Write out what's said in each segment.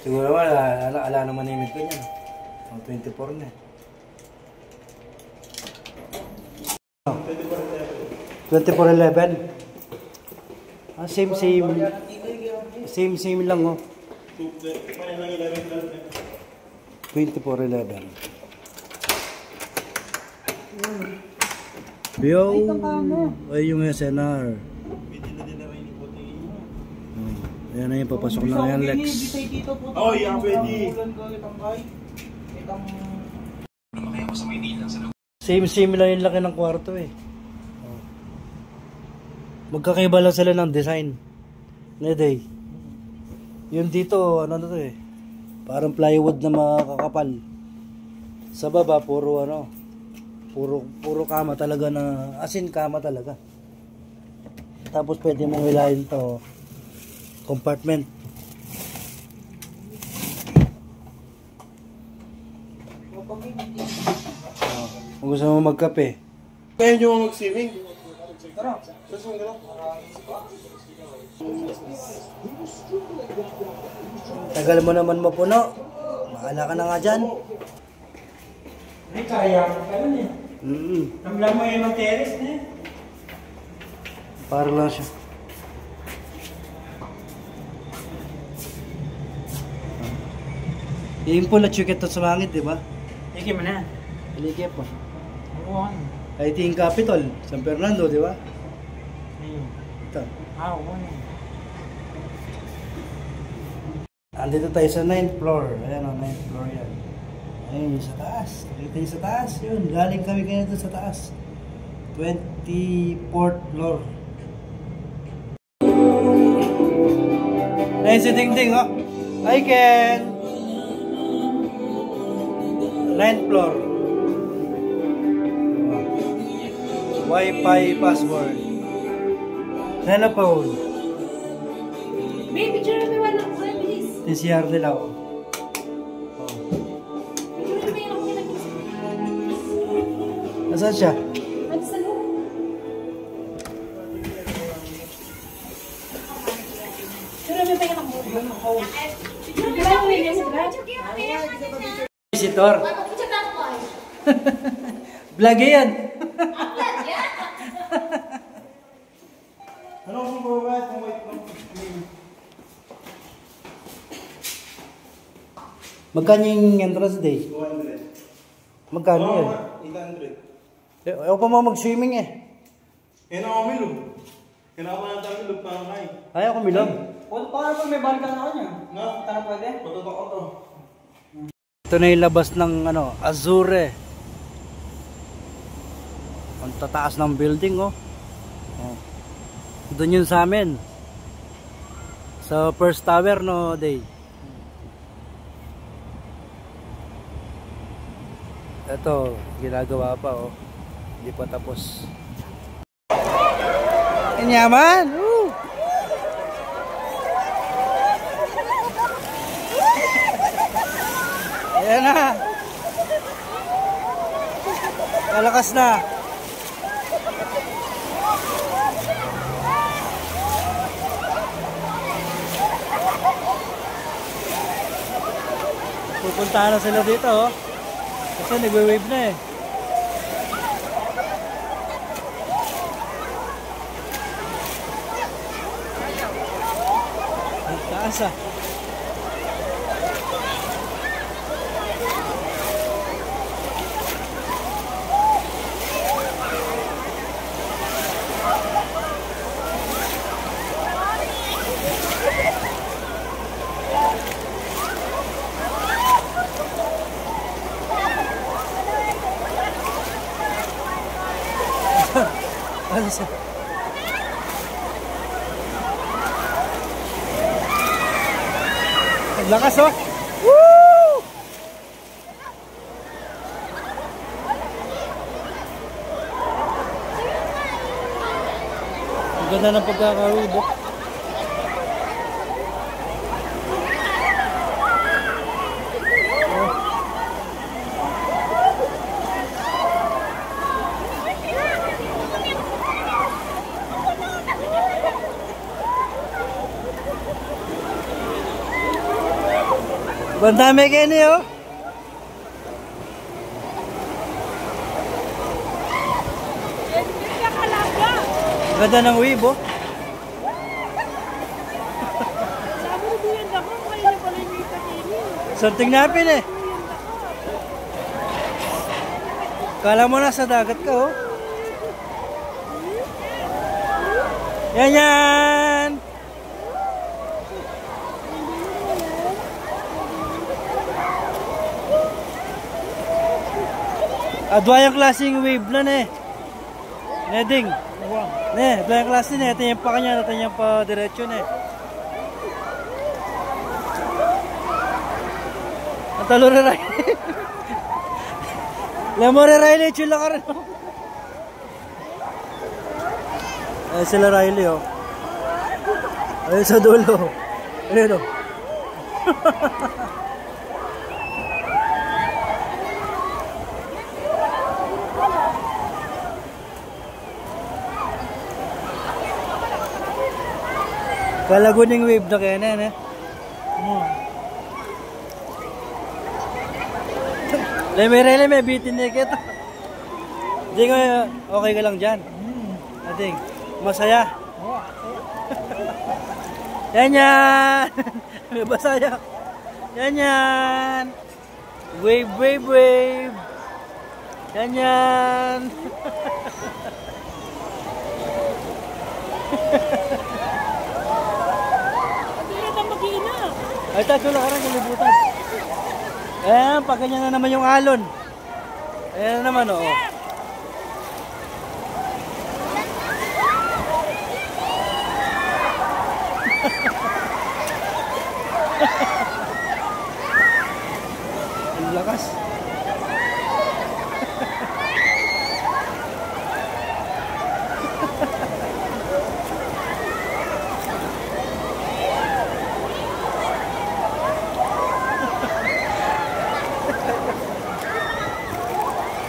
Siguro naman, ala naman na imit ko niyan. 24 na. 2411. Ah, same lang oh. 2411. Yo, ay yung SNR. Ayan na yung papasok na yan, Lex. Oh, yeah, pwede. Same lang yung laki ng kwarto eh. Magkakaiba lang sila ng design. Day. Yung dito, ano na to eh. Parang plywood na makakapal. Sa baba, puro kama talaga na, asin kama talaga. Tapos pwede mong hilahin to compartment. Kung gusto mo magkape. Kaya nyo mag-swimming. Tara. Tagal mo naman mapuno. Bahala ka na nga dyan. Ay, kaya ka pala eh. Tamla mo yung terrace eh. Parang lang siya. Yung pula chukit to sa langit, di ba? Sige mo na. Ilikip po. Oo. Ay, ting Capitol, San Fernando, di ba? Ito. Oo. Andito tayo sa 9th floor. Ayan o, 9th floor yan. Ayun, sa taas. Nakita yung sa taas. Yun, galing kami ganito sa taas. 24th floor. Ayun si Dingding, oh. Hi, Ken! 9th floor. Wi-Fi password. Telephone. Baby, picture na may walang kulang, bilis. TCR nila, oh. Picture na may walang kulang. Nasaan siya? Ano sa loob? Picture na may walang kulang. Picture na may walang kulang. Visitor. Vlog yan. Anong subukan? Magkano yung entrance day? 200. Magkano yan? 800. Ayaw pa mo mag-swimming eh. Yan ako milog. Kinakapan ng tayo milog pa nga eh. Ayaw ko milog. Paano pag may balikan na kanya? Na? Tara pwede? Matutok ako to. Ito na yung labas ng Azure. Ang tataas ng building, oh. Doon yun sa amin. Sa first tower, no, Day. Ito, ginagawa pa, oh. Hindi pa tapos. Inyaman! Woo! Ayan na! Kalakas na! Pupuntahan na sila dito, oh. Kasi nagwe-wave na eh. Ang taas ah. Ano siya? Ang lakas, oh! Woo! Ang ganda ng pagkakahubok. Bandami Kenny, oh. Ganda ng wave, oh. Something napin eh. Kala mo na sa dagat ka, oh. Yan yan. Adwayang klaseng wave na ne. Neding. Ne, adwayang klase ne. Ito yung pa kanya, ito yung pa diretso ne. Ang talo na rin. Lamo rin Riley, chula ka rin. Ay sila Riley, oh. Ayun sa dulo. Ayun, oh. Kalaguning wave na kaya na, eh. Leme, may bitin na kita. Hindi ko, okay ka lang dyan. Ating, masaya. Yan yan. May basaya. Yan yan. Wave, wave, wave. Yan yan. Ay, tayo lang karang kalibutan. Ayan, pag ganyan na naman yung alon. Ayan na naman, oo. Ang lakas.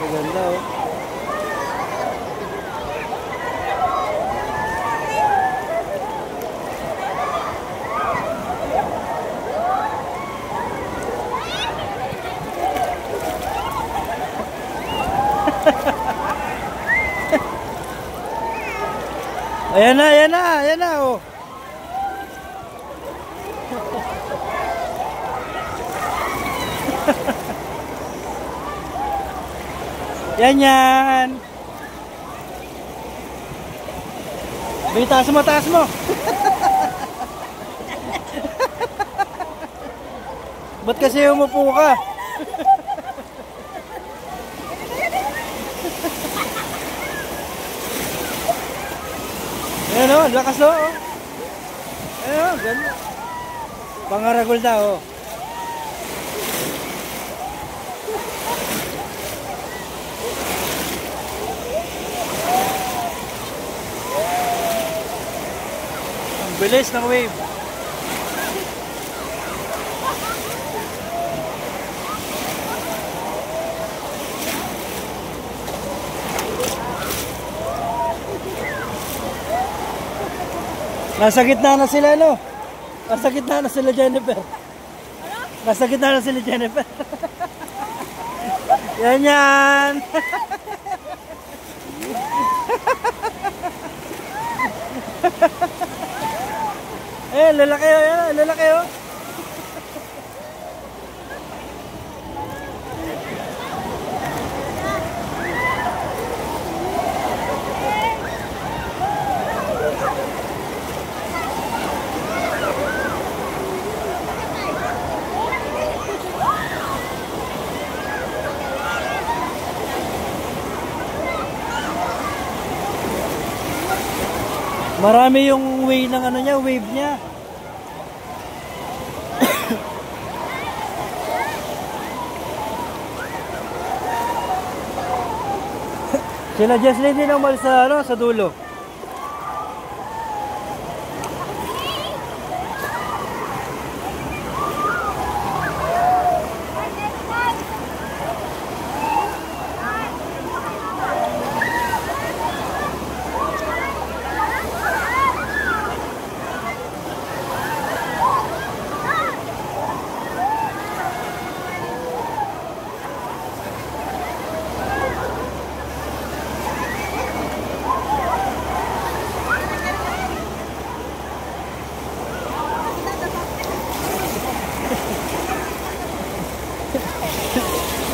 Maganda, oh. Ayan na, oh. Yan yan. Bay, taas mo, taas mo. Ba't kasi umupo ka? Ayan o, lakas o. Ayan o, ganda. Pangaragol daw o. Ang bilis ng wave. Nasa gitna na sila, no? Nasa gitna na sila, Jennifer. Nasa gitna na sila, Jennifer. Yan yan. Eh, lalaki oh, yan, lalaki oh. Marami yung way ng ano niya, wave niya. Sila Jesslyn din umalis sa ano, sa dulo.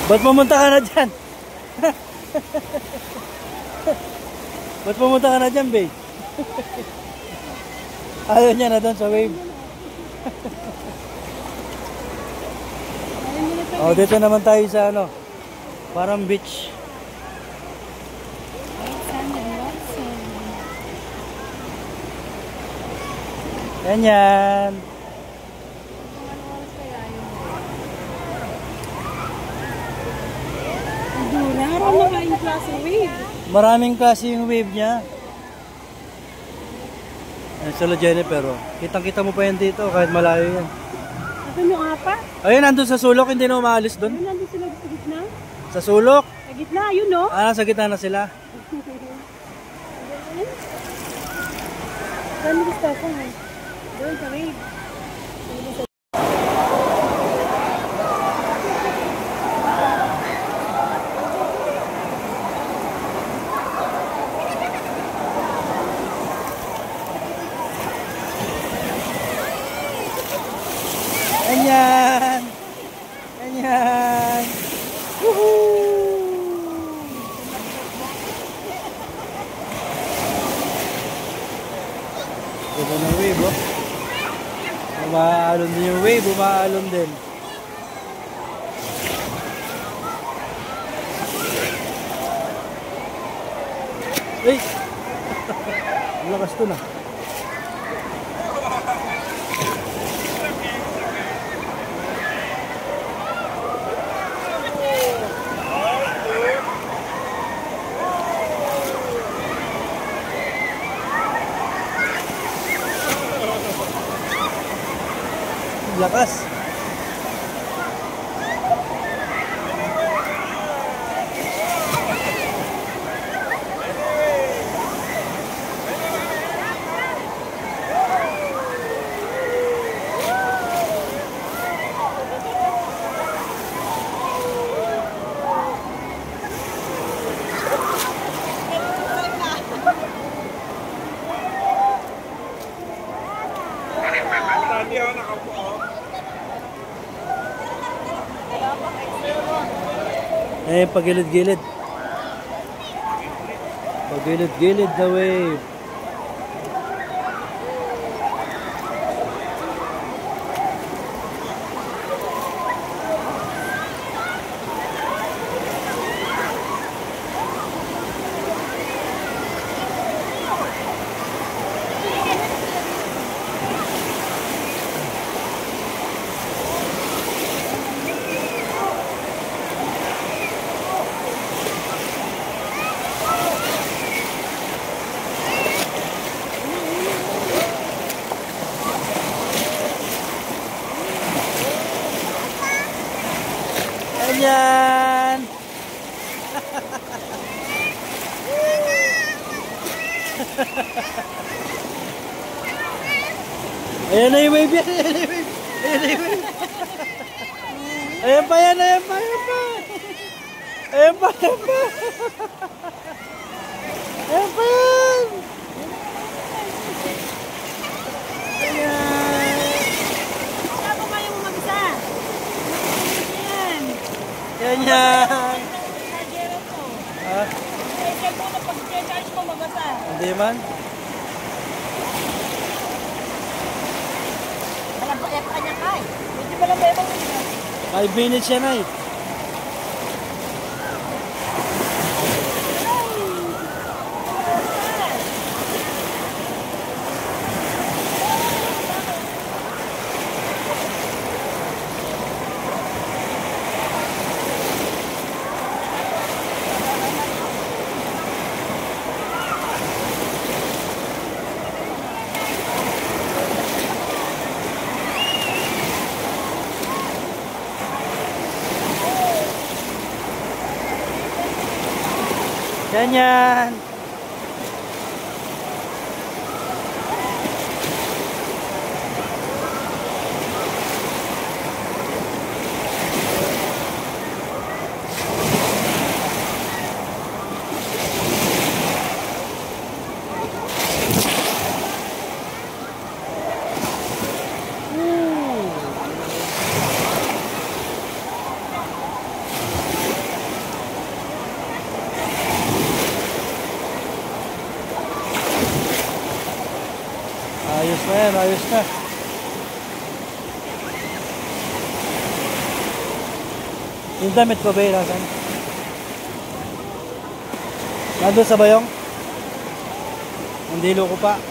Ba't pumunta ka na dyan? Ba't pumunta ka na dyan, babe? Ayaw niya na doon sa wave. Oh, dito naman tayo sa ano, parang beach. Ganyan. Maraming klase yung wave niya. Ayan sila Jennifer, oh. Kitang-kita mo pa yan dito kahit malayo yan. Ito yung apa? Ayun, nandun sa sulok, hindi na umaalis doon. Ayun, nandun sila sa gitna. Sa sulok? Sa gitna, yun no? Ah, sa gitna na sila. Saan mo gusto ako eh? Doon sa wave. Ganyan! Ganyan! Woohoo! Ganda ng wave, oh. Umaalon din yung wave, umaalon din. Ay! Ang lakas to na. Lakas. Eh, pagilid-gilid. Pagilid-gilid the wave. Ganyan! Ayan na yung wave yan! Ayan na yung wave! Ayan na yung wave! Ayan pa yan! Ayan pa! Ayan pa! Ayan pa! Ayan pa! Ayan pa yan! Ganyan! Ha? Hindi man? Walang kanya kay. Hindi ba lang bebang 5 minutes yan ay. Ganyan! Ayan, ayos na. Yung damit ko ba yun? Nasaan? Nandun sa bayong? Nandilo ko pa.